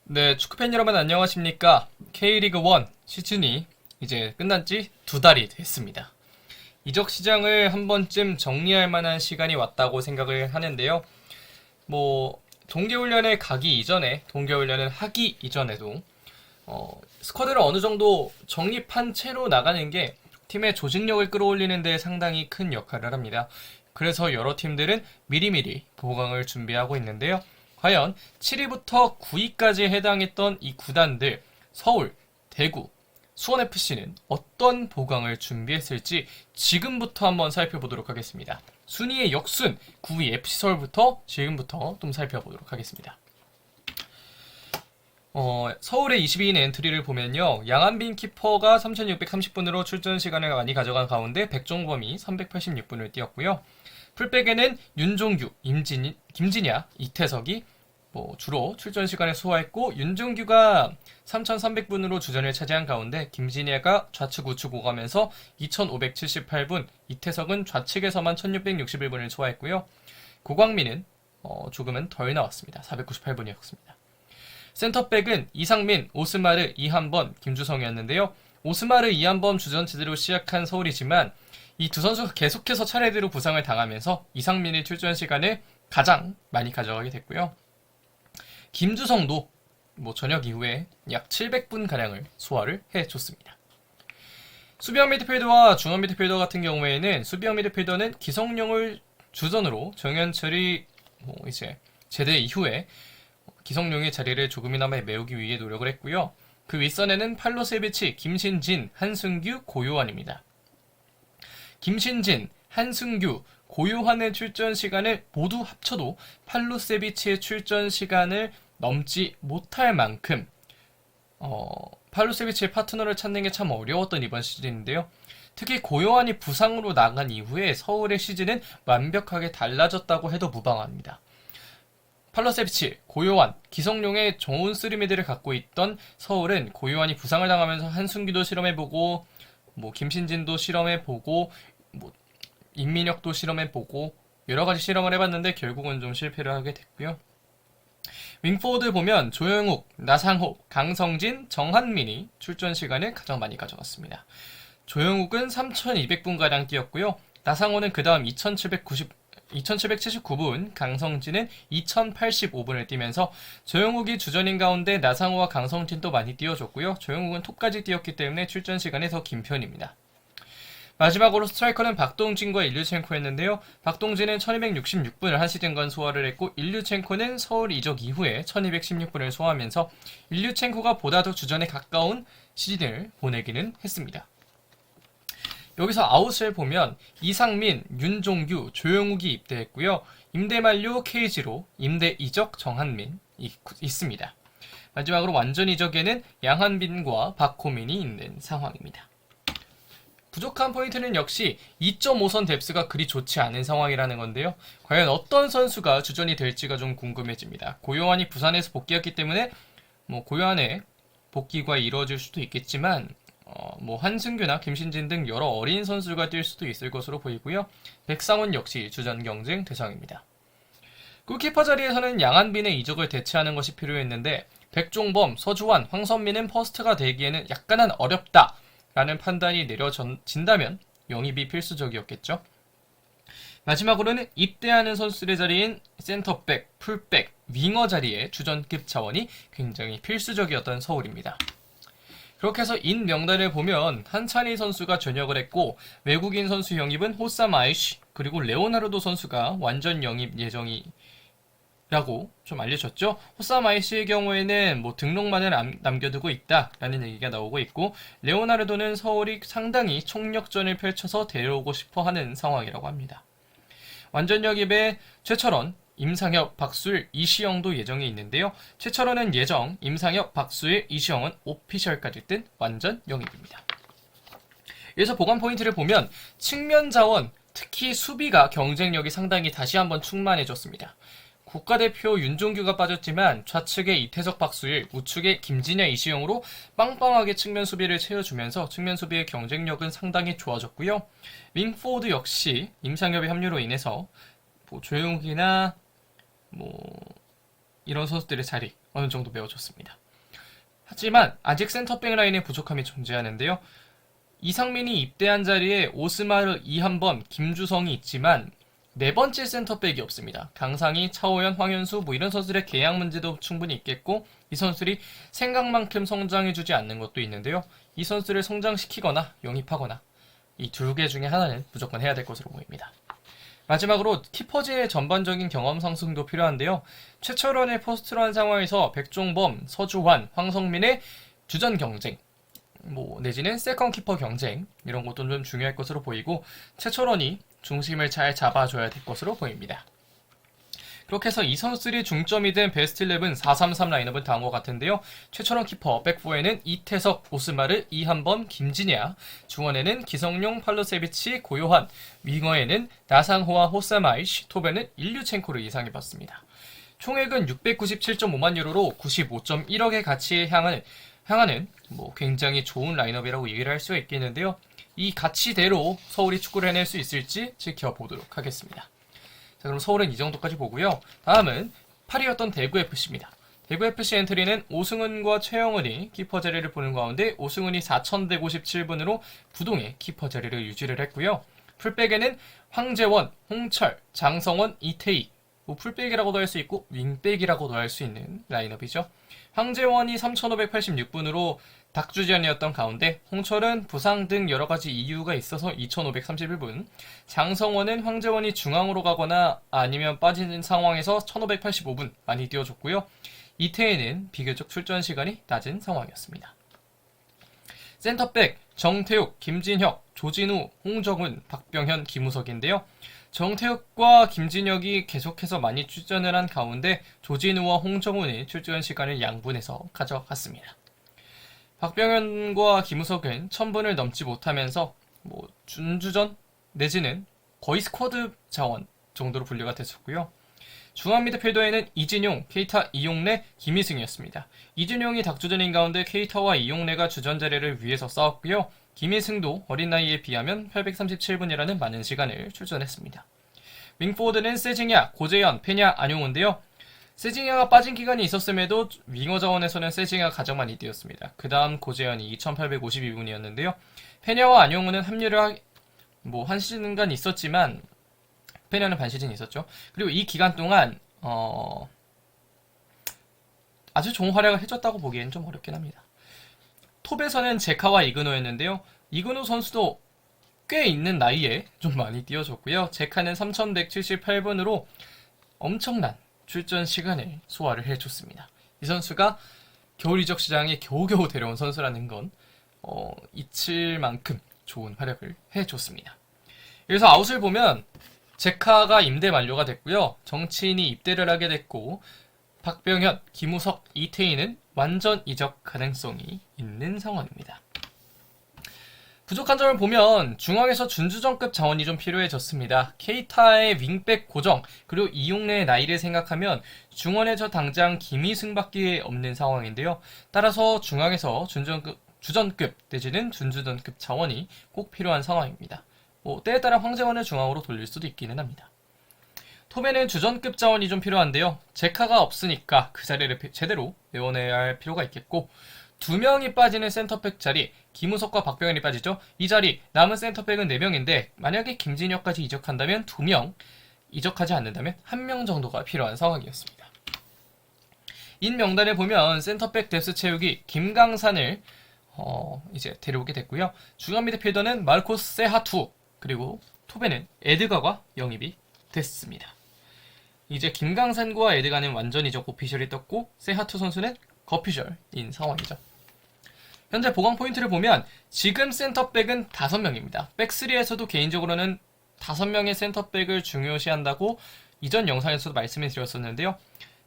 네, 축구팬 여러분 안녕하십니까? K리그 1 시즌이 이제 끝난 지 2달이 됐습니다. 이적 시장을 한 번쯤 정리할 만한 시간이 왔다고 생각을 하는데요. 동계훈련에 가기 이전에, 동계훈련을 하기 이전에도, 스쿼드를 어느 정도 정립한 채로 나가는 게 팀의 조직력을 끌어올리는 데 상당히 큰 역할을 합니다. 그래서 여러 팀들은 미리미리 보강을 준비하고 있는데요. 과연 7위부터 9위까지 해당했던 이 구단들, 서울, 대구, 수원FC는 어떤 보강을 준비했을지 지금부터 한번 살펴보도록 하겠습니다. 순위의 역순 9위 FC서울부터 지금부터 좀 살펴보도록 하겠습니다. 서울의 22인 엔트리를 보면요. 양한빈 키퍼가 3,630분으로 출전 시간을 많이 가져간 가운데 백종범이 386분을 뛰었고요. 풀백에는 윤종규, 김진야, 이태석이 주로 출전 시간을 소화했고, 윤종규가 3,300분으로 주전을 차지한 가운데 김진야가 좌측 우측 오가면서 2,578분, 이태석은 좌측에서만 1,661분을 소화했고요. 고광민은 조금은 덜 나왔습니다. 498분이었습니다. 센터백은 이상민, 오스마르, 이한번, 김주성이었는데요. 오스마르, 이한번 주전 제대로 시작한 서울이지만 이 두 선수가 계속해서 차례대로 부상을 당하면서 이상민의 출전 시간을 가장 많이 가져가게 됐고요. 김주성도 저녁 이후에 약 700분가량을 소화를 해줬습니다. 수비형 미드필더와 중앙 미드필더 같은 경우에는 수비형 미드필더는 기성용을 주전으로 정현철이 이제 제대 이후에 기성용의 자리를 조금이나마 메우기 위해 노력을 했고요. 그 윗선에는 팔로세비치, 김신진, 한승규, 고요한입니다. 김신진, 한승규, 고요한의 출전 시간을 모두 합쳐도 팔로세비치의 출전 시간을 넘지 못할 만큼 팔로세비치의 파트너를 찾는 게 참 어려웠던 이번 시즌인데요. 특히 고요한이 부상으로 나간 이후에 서울의 시즌은 완벽하게 달라졌다고 해도 무방합니다. 팔로세비치, 고요한, 기성용의 좋은 쓰리미드를 갖고 있던 서울은 고요한이 부상을 당하면서 한승규도 실험해보고 김신진도 실험해보고 임민혁도 실험해보고 여러가지 실험을 해봤는데 결국은 좀 실패를 하게 됐고요. 윙포워드 보면 조영욱, 나상호, 강성진, 정한민이 출전 시간을 가장 많이 가져갔습니다. 조영욱은 3,200분가량 뛰었고요. 나상호는 그 다음 2,779분, 강성진은 2,085분을 뛰면서 조영욱이 주전인 가운데 나상호와 강성진도 많이 뛰어줬고요. 조영욱은 톱까지 뛰었기 때문에 출전 시간이 더 긴 편입니다. 마지막으로 스트라이커는 박동진과 일류첸코였는데요. 박동진은 1266분을 한 시즌간 소화를 했고 일류첸코는 서울 이적 이후에 1216분을 소화하면서 일류첸코가 보다 더 주전에 가까운 시즌을 보내기는 했습니다. 여기서 아웃을 보면 이상민, 윤종규, 조영욱이 입대했고요. 임대 만료 KG로 임대 이적 정한민 있습니다. 마지막으로 완전 이적에는 양한빈과 박호민이 있는 상황입니다. 부족한 포인트는 역시 2.5선 뎁스가 그리 좋지 않은 상황이라는 건데요. 과연 어떤 선수가 주전이 될지가 좀 궁금해집니다. 고요한이 부산에서 복귀했기 때문에 고요한의 복귀가 이루어질 수도 있겠지만 한승규나 김신진 등 여러 어린 선수가 뛸 수도 있을 것으로 보이고요. 백상훈 역시 주전 경쟁 대상입니다. 골키퍼 자리에서는 양한빈의 이적을 대체하는 것이 필요했는데 백종범, 서주환, 황선민은 퍼스트가 되기에는 약간은 어렵다 라는 판단이 내려진다면 영입이 필수적이었겠죠. 마지막으로는 입대하는 선수들의 자리인 센터백, 풀백, 윙어 자리에 주전급 자원이 굉장히 필수적이었던 서울입니다. 그렇게 해서 인 명단을 보면 한찬희 선수가 전역을 했고 외국인 선수 영입은 호삼 아이쉬 그리고 레오나르도 선수가 완전 영입 예정이라고 좀 알려졌죠. 호삼 아이쉬의 경우에는 등록만을 남겨두고 있다라는 얘기가 나오고 있고 레오나르도는 서울이 상당히 총력전을 펼쳐서 데려오고 싶어하는 상황이라고 합니다. 완전 영입에 최철원, 임상혁, 박수일, 이시영도 예정이 있는데요. 최철원은 예정, 임상혁, 박수일, 이시영은 오피셜까지 뜬 완전 영입입니다. 여기서 보관 포인트를 보면 측면 자원, 특히 수비가 경쟁력이 상당히 다시 한번 충만해졌습니다. 국가대표 윤종규가 빠졌지만 좌측에 이태석, 박수일, 우측에 김진야, 이시영으로 빵빵하게 측면 수비를 채워주면서 측면 수비의 경쟁력은 상당히 좋아졌고요. 윙포워드 역시 임상엽의 합류로 인해서 조용욱이나 이런 선수들의 자리 어느 정도 매우 좋습니다. 하지만 아직 센터백 라인에 부족함이 존재하는데요. 이상민이 입대한 자리에 오스마르, 이한범, 김주성이 있지만 네 번째 센터백이 없습니다. 강상희, 차호연, 황현수 뭐 이런 선수들의 계약 문제도 충분히 있겠고 이 선수들이 생각만큼 성장해주지 않는 것도 있는데요. 이 선수를 성장시키거나 영입하거나 이 두 개 중에 하나는 무조건 해야 될 것으로 보입니다. 마지막으로 키퍼진의 전반적인 경험 상승도 필요한데요. 최철원의 포스트로 한 상황에서 백종범, 서주환, 황성민의 주전 경쟁 뭐 내지는 세컨 키퍼 경쟁 이런 것도 좀 중요할 것으로 보이고 최철원이 중심을 잘 잡아줘야 될 것으로 보입니다. 그렇게 해서 이 선수들이 중점이 된 베스트 11 4-3-3 라인업을 다한 것 같은데요. 최철원 키퍼, 백포에는 이태석, 오스마르, 이한범, 김진야, 중원에는 기성용, 팔로세비치, 고요한, 윙어에는 나상호와 호사마이시, 톱에는 일류첸코를 예상해봤습니다. 총액은 697.5만 유로로 95.1억의 가치에 향하는 뭐 굉장히 좋은 라인업이라고 얘기를 할 수가 있겠는데요. 이 가치대로 서울이 축구를 해낼 수 있을지 지켜보도록 하겠습니다. 자, 그럼 서울은 이 정도까지 보고요. 다음은 8위였던 대구FC입니다. 대구FC 엔트리는 오승훈과 최영은이 키퍼 자리를 보는 가운데 오승훈이 4,157분으로 부동의 키퍼 자리를 유지를 했고요. 풀백에는 황재원, 홍철, 장성원, 이태희 뭐 풀백이라고도 할 수 있고 윙백이라고도 할 수 있는 라인업이죠. 황재원이 3,586분으로 닥주전이었던 가운데 홍철은 부상 등 여러가지 이유가 있어서 2,531분, 장성원은 황재원이 중앙으로 가거나 아니면 빠지는 상황에서 1,585분 많이 뛰어줬고요. 이태희는 비교적 출전 시간이 낮은 상황이었습니다. 센터백 정태욱, 김진혁, 조진우, 홍정훈, 박병현, 김우석인데요. 정태욱과 김진혁이 계속해서 많이 출전을 한 가운데 조진우와 홍정훈이 출전 시간을 양분해서 가져갔습니다. 박병현과 김우석은 1,000분을 넘지 못하면서 뭐 준주전 내지는 거의 스쿼드 자원 정도로 분류가 됐었고요. 중앙 미드필더에는 이진용, 케이타, 이용래, 김희승이었습니다. 이진용이 닥주전인 가운데 케이타와 이용래가 주전 자리를 위해서 싸웠고요. 김희승도 어린 나이에 비하면 837분이라는 많은 시간을 출전했습니다. 윙포워드는 세징야, 고재현, 페냐, 안용호인데요. 세징야가 빠진 기간이 있었음에도 윙어 자원에서는 세징야가 가장 많이 뛰었습니다. 그 다음 고재현이 2852분이었는데요. 페냐와 안용호는 합류를 한 시즌간 있었지만 페냐는 반 시즌 있었죠. 그리고 이 기간 동안 아주 좋은 활약을 해줬다고 보기엔 좀 어렵긴 합니다. 톱에서는 제카와 이근호였는데요. 이근호 선수도 꽤 있는 나이에 좀 많이 뛰어줬고요. 제카는 3,178분으로 엄청난 출전 시간을 소화를 해줬습니다. 이 선수가 겨울 이적 시장에 겨우겨우 데려온 선수라는 건 잊힐 만큼 좋은 활약을 해줬습니다. 여기서 아웃을 보면 제카가 임대 만료가 됐고요. 정치인이 입대를 하게 됐고 박병현, 김우석, 이태희는 완전 이적 가능성이 있는 상황입니다. 부족한 점을 보면 중앙에서 준주전급 자원이 좀 필요해졌습니다. 케이타의 윙백 고정 그리고 이용래의 나이를 생각하면 중원에서 당장 김희승밖에 없는 상황인데요. 따라서 중앙에서 주전급 내지는 준주전급 자원이 꼭 필요한 상황입니다. 때에 따라 황재원을 중앙으로 돌릴 수도 있기는 합니다. 톱에는 주전급 자원이 좀 필요한데요. 제카가 없으니까 그 자리를 제대로 메워내야 할 필요가 있겠고 2명이 빠지는 센터백 자리 김우석과 박병현이 빠지죠. 이 자리 남은 센터백은 4명인데 만약에 김진혁까지 이적한다면 2명, 이적하지 않는다면 1명 정도가 필요한 상황이었습니다. 인 명단에 보면 센터백 뎁스 채우기 김강산을 이제 데려오게 됐고요. 중앙 미드필더는 마르코스 세하투 그리고 톱에는 에드가가 영입이 됐습니다. 이제 김강산과 에드가는 완전 이적 오피셜이 떴고 세하투 선수는 거피셜인 상황이죠. 현재 보강 포인트를 보면 지금 센터백은 5명입니다. 백3에서도 개인적으로는 5명의 센터백을 중요시한다고 이전 영상에서도 말씀을 드렸었는데요.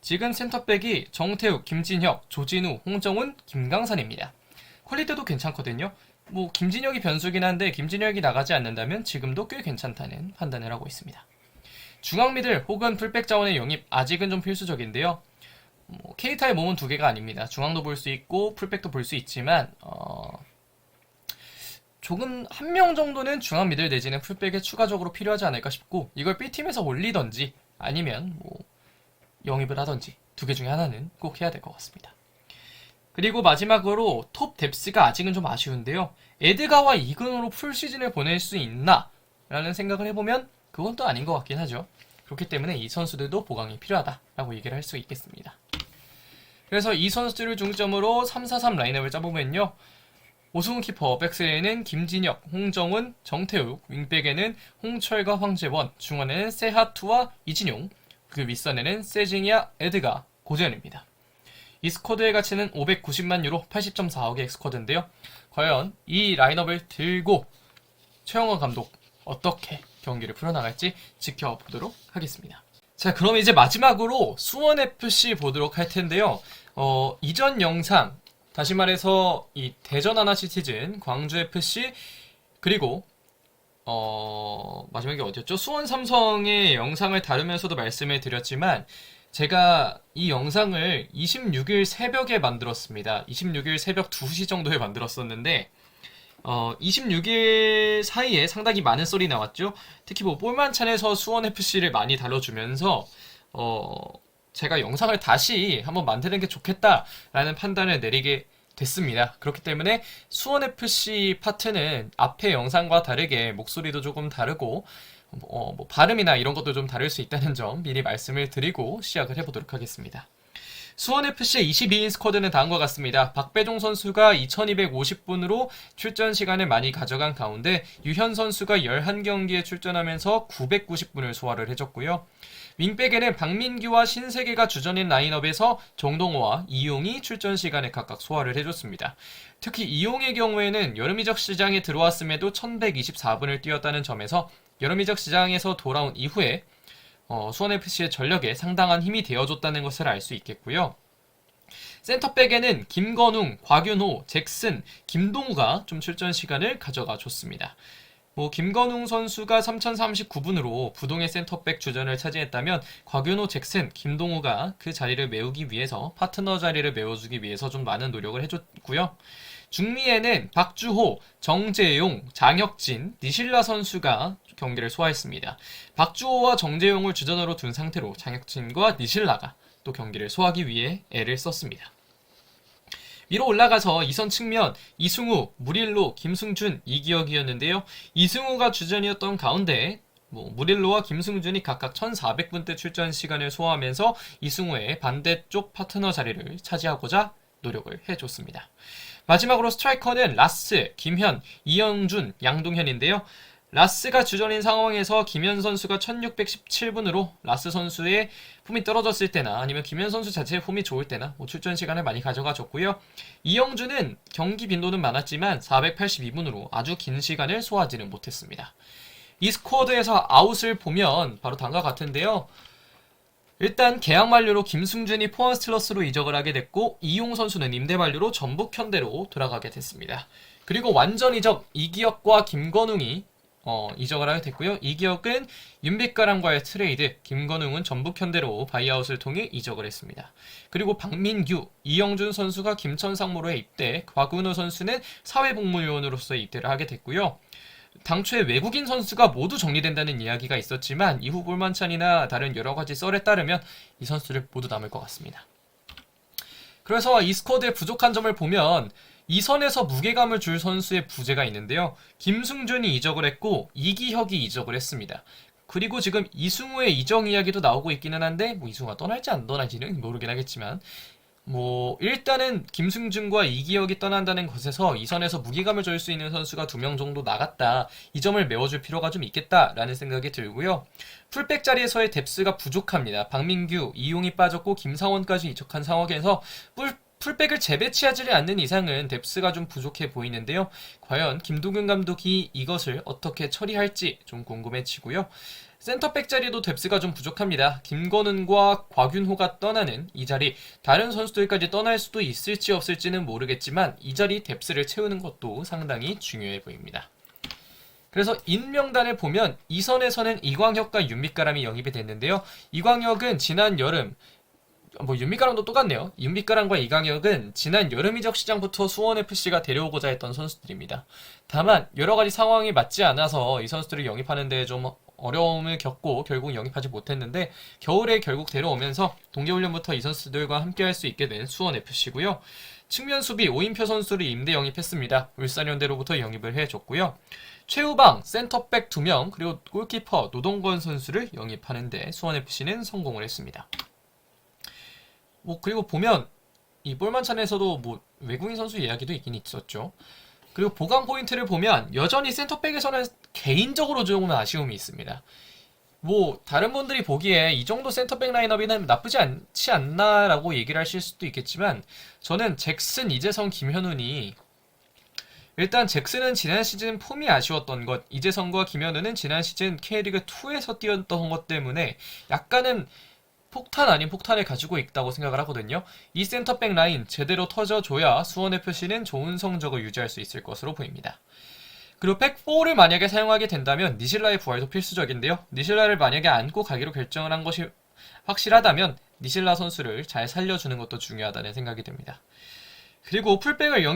지금 센터백이 정태욱, 김진혁, 조진우, 홍정훈, 김강산입니다. 퀄리티도 괜찮거든요. 김진혁이 변수긴 한데 김진혁이 나가지 않는다면 지금도 꽤 괜찮다는 판단을 하고 있습니다. 중앙 미들 혹은 풀백 자원의 영입 아직은 좀 필수적인데요. 케이타의 몸은 2개가 아닙니다. 중앙도 볼 수 있고 풀백도 볼 수 있지만 조금 1명 정도는 중앙 미들 내지는 풀백에 추가적으로 필요하지 않을까 싶고 이걸 B팀에서 올리던지 아니면 영입을 하던지 두 개 중에 하나는 꼭 해야 될 것 같습니다. 그리고 마지막으로 톱 뎁스가 아직은 좀 아쉬운데요. 에드가와 이근호로 풀 시즌을 보낼 수 있나? 라는 생각을 해보면 그건 또 아닌 것 같긴 하죠. 그렇기 때문에 이 선수들도 보강이 필요하다라고 얘기를 할 수 있겠습니다. 그래서 이 선수들을 중점으로 3-4-3 라인업을 짜보면요. 오승훈 키퍼, 백스에는 김진혁, 홍정훈, 정태욱, 윙백에는 홍철과 황재원, 중원에는 세하투와 이진용, 그 윗선에는 세징야, 에드가, 고재현입니다. 이 스쿼드의 가치는 590만 유로, 80.4억의 스쿼드인데요. 과연 이 라인업을 들고 최영원 감독 어떻게 경기를 풀어나갈지 지켜보도록 하겠습니다. 자, 그럼 이제 마지막으로 수원FC 보도록 할 텐데요. 이전 영상, 다시 말해서 이 대전 하나시티즌, 광주FC, 그리고 마지막에 어디였죠? 수원 삼성의 영상을 다루면서도 말씀을 드렸지만 제가 이 영상을 26일 새벽에 만들었습니다. 26일 새벽 2시 정도에 만들었었는데 26일 사이에 상당히 많은 썰이 나왔죠. 특히 뭐 볼만찬에서 수원FC를 많이 다뤄주면서 제가 영상을 다시 한번 만드는 게 좋겠다라는 판단을 내리게 됐습니다. 그렇기 때문에 수원FC 파트는 앞의 영상과 다르게 목소리도 조금 다르고 뭐 발음이나 이런 것도 좀 다를 수 있다는 점 미리 말씀을 드리고 시작을 해보도록 하겠습니다. 수원FC의 22인 스쿼드는 다음과 같습니다. 박배종 선수가 2250분으로 출전 시간을 많이 가져간 가운데 유현 선수가 11경기에 출전하면서 990분을 소화를 해줬고요. 윙백에는 박민규와 신세계가 주전인 라인업에서 정동호와 이용이 출전 시간을 각각 소화를 해줬습니다. 특히 이용의 경우에는 여름이적 시장에 들어왔음에도 1124분을 뛰었다는 점에서 여름이적 시장에서 돌아온 이후에 수원FC의 전력에 상당한 힘이 되어줬다는 것을 알 수 있겠고요. 센터백에는 김건웅, 곽윤호, 잭슨, 김동우가 좀 출전 시간을 가져가 줬습니다. 김건웅 선수가 3039분으로 부동의 센터백 주전을 차지했다면 곽윤호, 잭슨, 김동우가 그 자리를 메우기 위해서 파트너 자리를 메워주기 위해서 좀 많은 노력을 해줬고요. 중미에는 박주호, 정재용, 장혁진, 니실라 선수가 경기를 소화했습니다. 박주호와 정재용을 주전으로 둔 상태로 장혁진과 니실라가 또 경기를 소화하기 위해 애를 썼습니다. 위로 올라가서 2선 측면 이승우, 무릴로, 김승준, 이기혁이었는데요. 이승우가 주전이었던 가운데 무릴로와 김승준이 각각 1400분대 출전 시간을 소화하면서 이승우의 반대쪽 파트너 자리를 차지하고자 노력을 해줬습니다. 마지막으로 스트라이커는 라스, 김현, 이영준, 양동현인데요. 라스가 주전인 상황에서 김현 선수가 1617분으로 라스 선수의 폼이 떨어졌을 때나 아니면 김현 선수 자체의 폼이 좋을 때나 출전 시간을 많이 가져가 줬고요. 이영준은 경기 빈도는 많았지만 482분으로 아주 긴 시간을 소화하지는 못했습니다. 이 스쿼드에서 아웃을 보면 바로 다음과 같은데요. 일단 계약 만료로 김승준이 포항 스틸러스로 이적을 하게 됐고 이용 선수는 임대 만료로 전북 현대로 돌아가게 됐습니다. 그리고 완전 이적 이기혁과 김건웅이 이적을 하게 됐고요. 이기혁은 윤빛가람과의 트레이드, 김건웅은 전북 현대로 바이아웃을 통해 이적을 했습니다. 그리고 박민규, 이영준 선수가 김천 상무로의 입대, 곽은호 선수는 사회복무요원으로서의 입대를 하게 됐고요. 당초에 외국인 선수가 모두 정리된다는 이야기가 있었지만 이후 볼만찬이나 다른 여러가지 썰에 따르면 이 선수들 모두 남을 것 같습니다. 그래서 이 스쿼드의 부족한 점을 보면 이 선에서 무게감을 줄 선수의 부재가 있는데요. 김승준이 이적을 했고 이기혁이 이적을 했습니다. 그리고 지금 이승우의 이적 이야기도 나오고 있기는 한데 이승우가 떠날지 안 떠날지는 모르긴 하겠지만 일단은 김승준과 이기혁이 떠난다는 것에서 이 선에서 무게감을 줄 수 있는 선수가 2명 정도 나갔다. 이 점을 메워줄 필요가 좀 있겠다라는 생각이 들고요. 풀백 자리에서의 뎁스가 부족합니다. 박민규, 이용이 빠졌고 김상원까지 이적한 상황에서 풀백을 재배치하지 않는 이상은 뎁스가 좀 부족해 보이는데요. 과연 김동균 감독이 이것을 어떻게 처리할지 좀 궁금해지고요. 센터백 자리도 뎁스가 좀 부족합니다. 김건은과 곽윤호가 떠나는 이 자리, 다른 선수들까지 떠날 수도 있을지 없을지는 모르겠지만 이 자리 뎁스를 채우는 것도 상당히 중요해 보입니다. 그래서 인명단을 보면 이 선에서는 이광혁과 윤빛가람이 영입이 됐는데요. 이광혁은 지난 여름 윤빛가람도 똑같네요. 윤빛가람과 이광혁은 지난 여름 이적 시장부터 수원FC가 데려오고자 했던 선수들입니다. 다만 여러가지 상황이 맞지 않아서 이 선수들을 영입하는 데 좀 어려움을 겪고 결국 영입하지 못했는데 겨울에 결국 데려오면서 동계훈련부터 이 선수들과 함께할 수 있게 된 수원FC고요. 측면 수비 오인표 선수를 임대 영입했습니다. 울산현대로부터 영입을 해줬고요. 최우방, 센터백 2명, 그리고 골키퍼 노동건 선수를 영입하는데 수원FC는 성공을 했습니다. 그리고 보면 이 볼만찬에서도 외국인 선수 이야기도 있긴 있었죠. 그리고 보강 포인트를 보면 여전히 센터백에서는 개인적으로 조금은 아쉬움이 있습니다. 다른 분들이 보기에 이 정도 센터백 라인업이는 나쁘지 않지 않나라고 얘기를 하실 수도 있겠지만 저는 잭슨, 이재성, 김현훈이 일단 잭슨은 지난 시즌 폼이 아쉬웠던 것, 이재성과 김현우는 지난 시즌 K리그2에서 뛰었던 것 때문에 약간은 폭탄 아닌 폭탄을 가지고 있다고 생각을 하거든요. 이 센터백 라인 제대로 터져줘야 수원FC는 좋은 성적을 유지할 수 있을 것으로 보입니다. 그리고 백4를 만약에 사용하게 된다면 니실라의 부활도 필수적인데요. 니실라를 만약에 안고 가기로 결정을 한 것이 확실하다면 니실라 선수를 잘 살려주는 것도 중요하다는 생각이 듭니다. 그리고 풀백을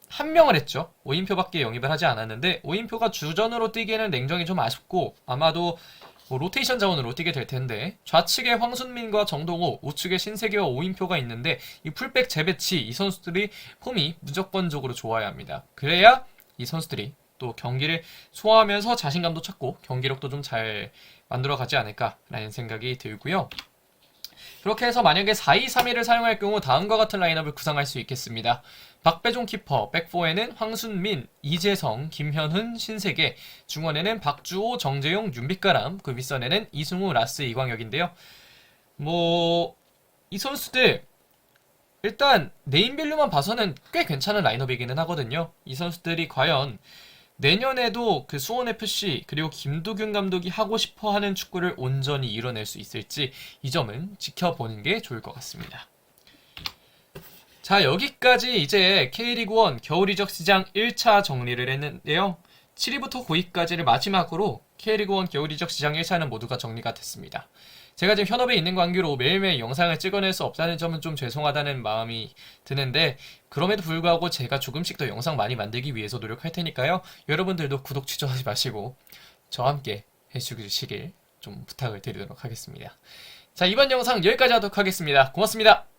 한 명을 했죠. 오인표밖에 영입을 하지 않았는데 오인표가 주전으로 뛰기에는 냉정히 좀 아쉽고 아마도 로테이션 자원으로 뛰게 될 텐데 좌측에 황순민과 정동호, 우측에 신세계와 오인표가 있는데 이 풀백 재배치 이 선수들이 폼이 무조건적으로 좋아야 합니다. 그래야 이 선수들이 또 경기를 소화하면서 자신감도 찾고 경기력도 좀 잘 만들어가지 않을까라는 생각이 들고요. 그렇게 해서 만약에 4-2-3-1을 사용할 경우 다음과 같은 라인업을 구상할 수 있겠습니다. 박배종 키퍼, 백포에는 황순민, 이재성, 김현훈, 신세계, 중원에는 박주호, 정재용, 윤빛가람, 그 윗선에는 이승우, 라스, 이광혁인데요. 이 선수들 일단 네임밸류만 봐서는 꽤 괜찮은 라인업이기는 하거든요. 이 선수들이 과연 내년에도 그 수원FC 그리고 김두균 감독이 하고 싶어하는 축구를 온전히 이뤄낼 수 있을지 이 점은 지켜보는 게 좋을 것 같습니다. 자, 여기까지 이제 K리그1 겨울 이적 시장 1차 정리를 했는데요. 7위부터 9위까지를 마지막으로 K리그1 겨울 이적 시장 1차는 모두가 정리가 됐습니다. 제가 지금 현업에 있는 관계로 매일매일 영상을 찍어낼 수 없다는 점은 좀 죄송하다는 마음이 드는데 그럼에도 불구하고 제가 조금씩 더 영상 많이 만들기 위해서 노력할 테니까요. 여러분들도 구독 취소하지 마시고 저와 함께 해주시길 좀 부탁을 드리도록 하겠습니다. 자, 이번 영상 여기까지 하도록 하겠습니다. 고맙습니다.